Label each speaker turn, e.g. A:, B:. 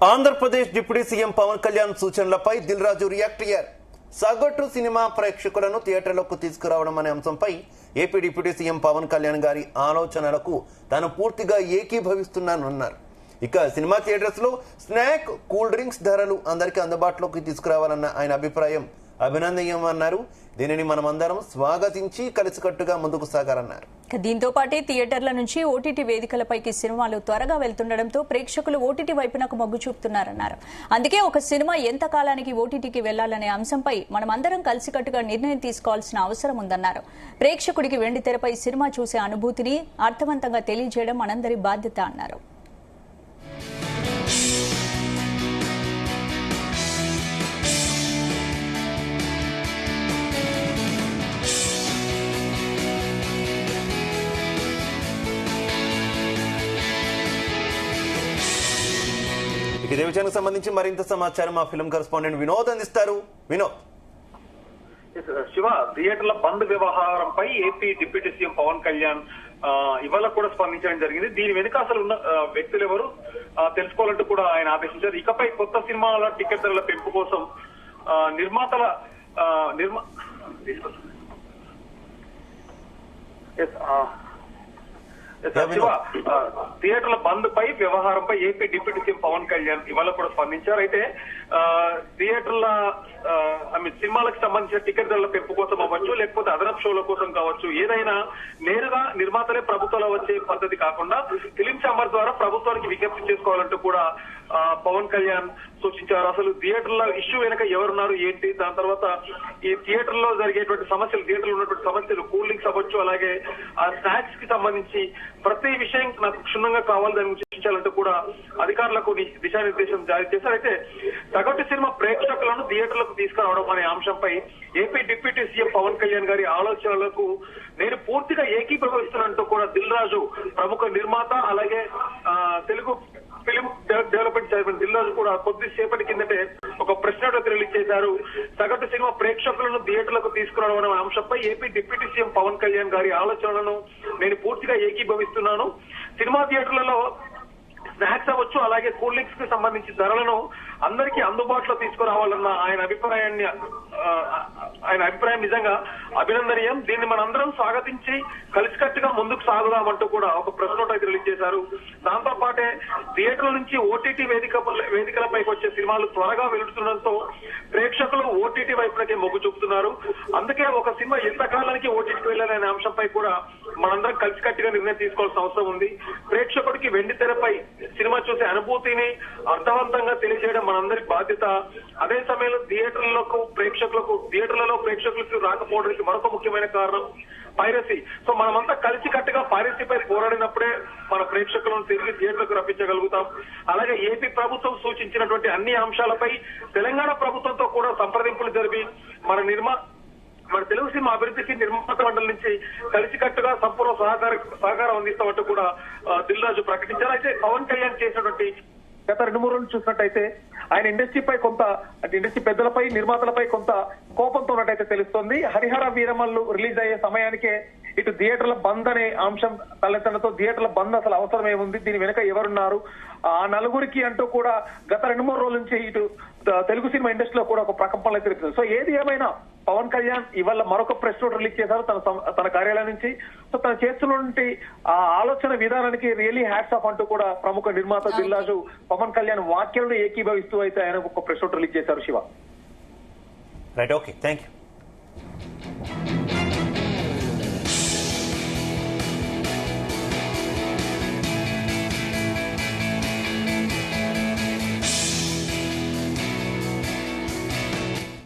A: Andhra Pradesh deputy CM Pawan Kalyan సూచనలపై Dil Raju react అయ్యారు. సగటు సినిమా ప్రేక్షకులను థియేటర్లకు తీసుకురావడం అనే అంశంపై AP deputy CM Pawan Kalyan గారి ఆలోచనలకు తాను పూర్తిగా ఏకీభవిస్తున్నానన్నారు. ఇక సినిమా థియేటర్స్ లో స్నాక్, కూల్ డ్రింక్స్ ధరలు అందరికీ అందుబాటులోకి తీసుకురావాలన్న ఆయన అభిప్రాయం అభినందనీయమన్నారు. దీనిని మనమందరం స్వాగతించి కలిసికట్టుగా ముందుకు సాగారన్నారు.
B: దీంతో పాటే థియేటర్ల నుంచి ఓటీటీ వేదికలపైకి సినిమాలు త్వరగా వెళ్తుండటంతో ప్రేక్షకులు ఓటీటీ వైపునకు మొగ్గు చూపుతున్నారన్నారు. అందుకే ఒక సినిమా ఎంత కాలానికి ఓటీటీకి వెళ్లాలనే అంశంపై మనమందరం కలిసికట్టుగా నిర్ణయం తీసుకోవాల్సిన అవసరం ఉందన్నారు. ప్రేక్షకుడికి వెండి తెరపై సినిమా చూసే అనుభూతిని అర్థవంతంగా తెలియజేయడం మనందరి బాధ్యత అన్నారు.
A: ఇదే విషయానికి సంబంధించి మరింత సమాచారం మా ఫిల్మ్ కరెస్పాండెంట్ వినోద్ అందిస్తారు. వినోద్.
C: శివ, థియేటర్ల బంద్ వ్యవహారంపై AP deputy CM Pawan Kalyan ఇవాళ కూడా స్పందించడం జరిగింది. దీని వెనుక అసలు ఉన్న వ్యక్తులు ఎవరు తెలుసుకోవాలంటూ కూడా ఆయన ఆదేశించారు. ఇకపై కొత్త సినిమాల టికెట్ ధరల పెంపు కోసం నిర్మాతల థియేటర్ల బంద్ పై వ్యవహారంపై AP deputy CM Pawan Kalyan ఇవాళ కూడా స్పందించారు. అయితే థియేటర్ల సినిమాలకు సంబంధించిన టికెట్ ధరల పెంపు కోసం అవ్వచ్చు, లేకపోతే అదనపు షోల కోసం కావచ్చు, ఏదైనా నేరుగా నిర్మాతలే ప్రభుత్వాలు వచ్చే పద్ధతి కాకుండా ఫిలిం ఛాంబర్ ద్వారా ప్రభుత్వానికి విజ్ఞప్తి చేసుకోవాలంటూ కూడా పవన్ కళ్యాణ్ సూచించారు. అసలు థియేటర్ల ఇష్యూ వెనక ఎవరున్నారు ఏంటి, దాని తర్వాత ఈ థియేటర్ లో జరిగేటువంటి సమస్యలు, థియేటర్లో ఉన్నటువంటి సమస్యలు, కూల్ డ్రింక్స్ అవ్వచ్చు, అలాగే ఆ స్నాక్స్ కి సంబంధించి ప్రతి విషయం నాకు క్షుణ్ణంగా కావాలి దాని గురించి చర్చించాలంటూ కూడా అధికారులకు దిశానిర్దేశం జారీ చేశారు. అయితే సగటు సినిమా ప్రేక్షకులను థియేటర్లకు తీసుకురావడం అనే అంశంపై AP deputy CM Pawan Kalyan గారి ఆలోచనలకు నేను పూర్తిగా ఏకీభవిస్తున్నట్టు కూడా దిల్ రాజు, ప్రముఖ నిర్మాత, అలాగే Telugu film development chairman Dil Raju కూడా కొద్దిసేపటి కిందటే ఒక ప్రెస్ నోట్ రిలీజ్ చేశారు. సగటు సినిమా ప్రేక్షకులను థియేటర్లకు తీసుకురావడం అనే అంశంపై AP deputy CM Pawan Kalyan గారి ఆలోచనలను నేను పూర్తిగా ఏకీభవిస్తున్నాను. సినిమా థియేటర్లలో స్నాక్స్ అవ్వచ్చు, అలాగే కూల్ డ్రింక్స్ కి సంబంధించి ధరలను అందరికీ అందుబాటులో తీసుకురావాలన్న ఆయన అభిప్రాయం నిజంగా అభినందనీయం. దీన్ని మనందరం స్వాగతించి కలిసికట్టుగా ముందుకు సాగుదామంటూ కూడా ఒక ప్రెస్ నోట్ అయితే రిలీజ్ చేశారు. దాంతో పాటే థియేటర్ల నుంచి ఓటీటీ వేదికలపైకి వచ్చే సినిమాలు త్వరగా వెళ్తుండటంతో ప్రేక్షకులు ఓటీటీ వైపునకే మొగ్గు చూపుతున్నారు. అందుకే ఒక సినిమా ఎంత కాలానికి ఓటీటీకి వెళ్ళాలనే అంశంపై కూడా మనందరం కలిసికట్టుగా నిర్ణయం తీసుకోవాల్సిన అవసరం ఉంది. ప్రేక్షకుడికి వెండి తెరపై సినిమా చూసే అనుభూతిని అర్థవంతంగా తెలియజేయడం మనందరి బాధ్యత. అదే సమయంలో థియేటర్లలో ప్రేక్షకులకు రాకపోవడానికి మరొక ముఖ్యమైన కారణం పైరసీ. సో మనమంతా కలిసికట్టుగా పైరసీపై పోరాడినప్పుడే మన ప్రేక్షకులను తిరిగి థియేటర్లకు రప్పించగలుగుతాం. అలాగే ఏపీ ప్రభుత్వం సూచించినటువంటి అన్ని అంశాలపై తెలంగాణ ప్రభుత్వంతో కూడా సంప్రదింపులు జరిపి మన తెలుగు సినిమా అభివృద్ధికి నిర్మాత మండలి నుంచి కలిసికట్టుగా సంపూర్ణ సహకారం అందిస్తామంటూ కూడా దిల్ రాజు ప్రకటించారు. అయితే పవన్ కళ్యాణ్ చేసినటువంటి గత 2-3 రోజులు చూసినట్టయితే ఆయన ఇండస్ట్రీపై కొంత ఇండస్ట్రీ పెద్దలపై, నిర్మాతలపై కొంత కోపంతో ఉన్నట్టయితే తెలుస్తోంది. హరిహర వీరమల్లు రిలీజ్ అయ్యే సమయానికే ఇటు థియేటర్ల బంద్ అనే అంశం తలెత్తడంతో థియేటర్ల బంద్ అసలు అవసరం ఏముంది, దీని వెనుక ఎవరున్నారు, ఆ నలుగురికి అంటూ కూడా గత 2-3 రోజుల నుంచి ఇటు తెలుగు సినిమా ఇండస్ట్రీలో కూడా ఒక ప్రకంపనలు అయితే తెలుస్తుంది. సో ఏది ఏమైనా పవన్ కళ్యాణ్ ఇవాళ మరొక ప్రెస్ నోట్ రిలీజ్ చేశారు తన కార్యాలయం నుంచి. సో తను చేస్తున్నటువంటి ఆ ఆలోచన విధానానికి రియలీ హ్యాట్స్ ఆఫ్ అంటూ కూడా ప్రముఖ నిర్మాత దిల్ రాజు పవన్ కళ్యాణ్ వ్యాఖ్యలను ఏకీభవిస్తూ అయితే ఆయన ఒక ప్రెస్ నోట్ రిలీజ్ చేశారు. Shiva.
A: Right, okay, thank you.